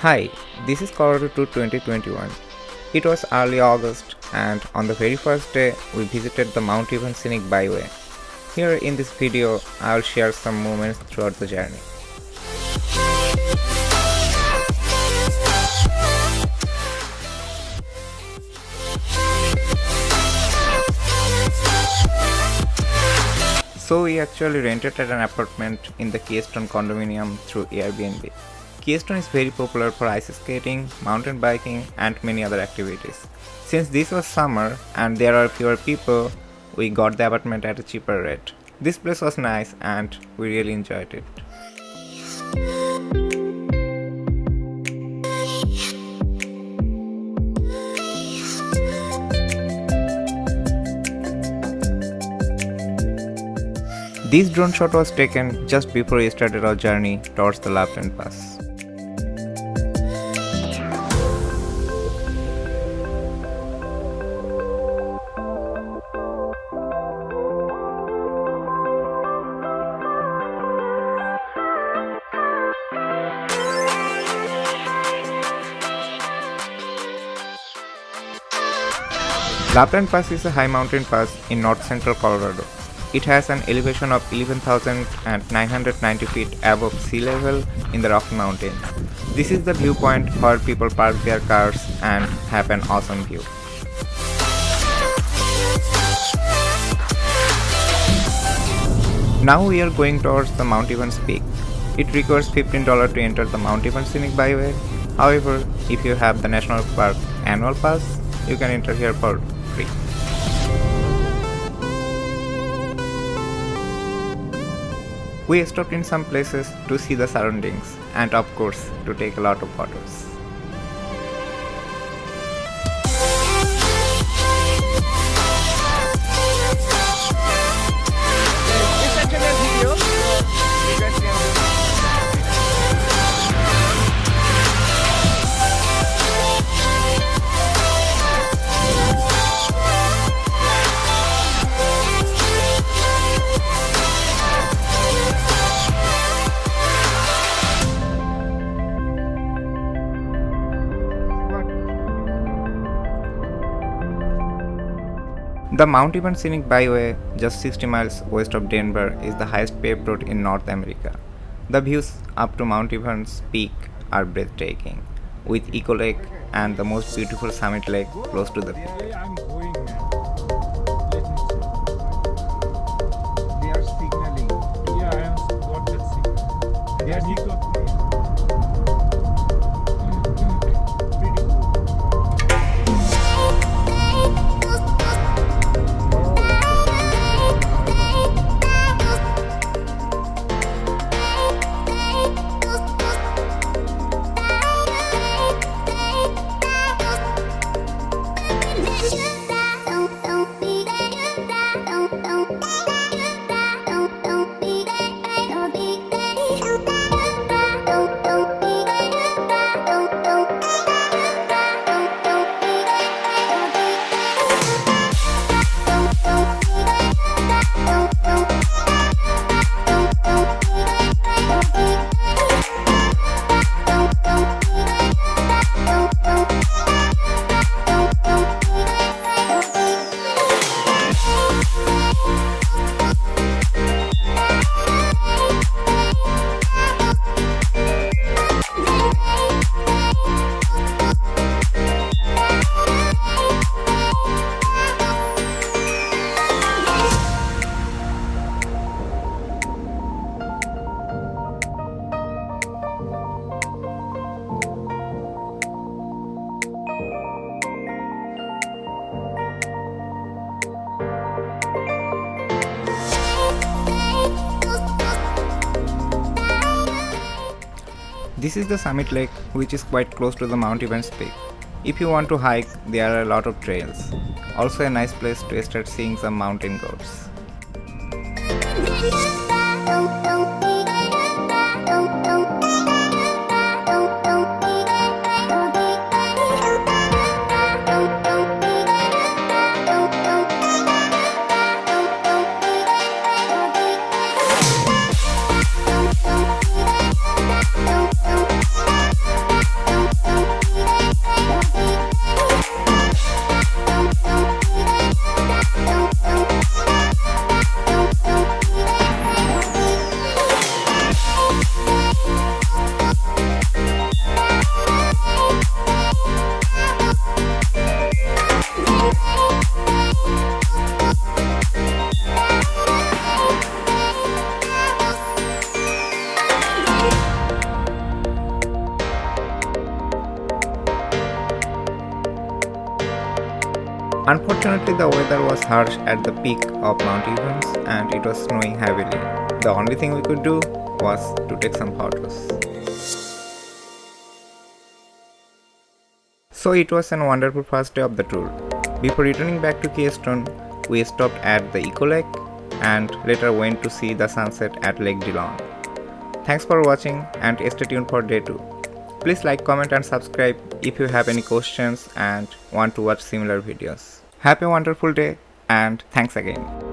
Hi, this is Condo to 2021. It was early August, and on the very first day, we visited the Mount Even Scenic Byway. Here in this video, I'll share some moments throughout the journey. So we actually rented an apartment in the Keystone condominium through Airbnb. Keystone is very popular for ice skating, mountain biking, and many other activities. Since this was summer and there are fewer people, we got the apartment at a cheaper rate. This place was nice and we really enjoyed it. This drone shot was taken just before we started our journey towards the Loveland Pass. Loveland Pass is a high mountain pass in north-central Colorado. It has an elevation of 11,990 feet above sea level in the Rocky Mountains. This is the viewpoint where people park their cars and have an awesome view. Now we are going towards the Mount Evans peak. It requires $15 to enter the Mount Evans Scenic Byway. However, if you have the National Park annual pass, you can enter here for free. We stopped in some places to see the surroundings and of course to take a lot of photos. The Mount Even Scenic Byway, just 60 miles west of Denver, is the highest paved road in North America. The views up to Mount Evans Peak are breathtaking, with Echo Lake and the most beautiful Summit Lake close to the peak. They are signaling. Yeah, I am got that signal. They are Nico. This is the Summit Lake, which is quite close to the Mount Evans peak. If you want to hike, there are a lot of trails. Also a nice place to start seeing some mountain goats. Unfortunately, the weather was harsh at the peak of Mount Evans and it was snowing heavily. The only thing we could do was to take some photos. So it was a wonderful first day of the tour. Before returning back to Keystone, we stopped at the Eco Lake and later went to see the sunset at Lake Dillon. Thanks for watching and stay tuned for day 2. Please like, comment and subscribe if you have any questions and want to watch similar videos. Have a wonderful day and thanks again.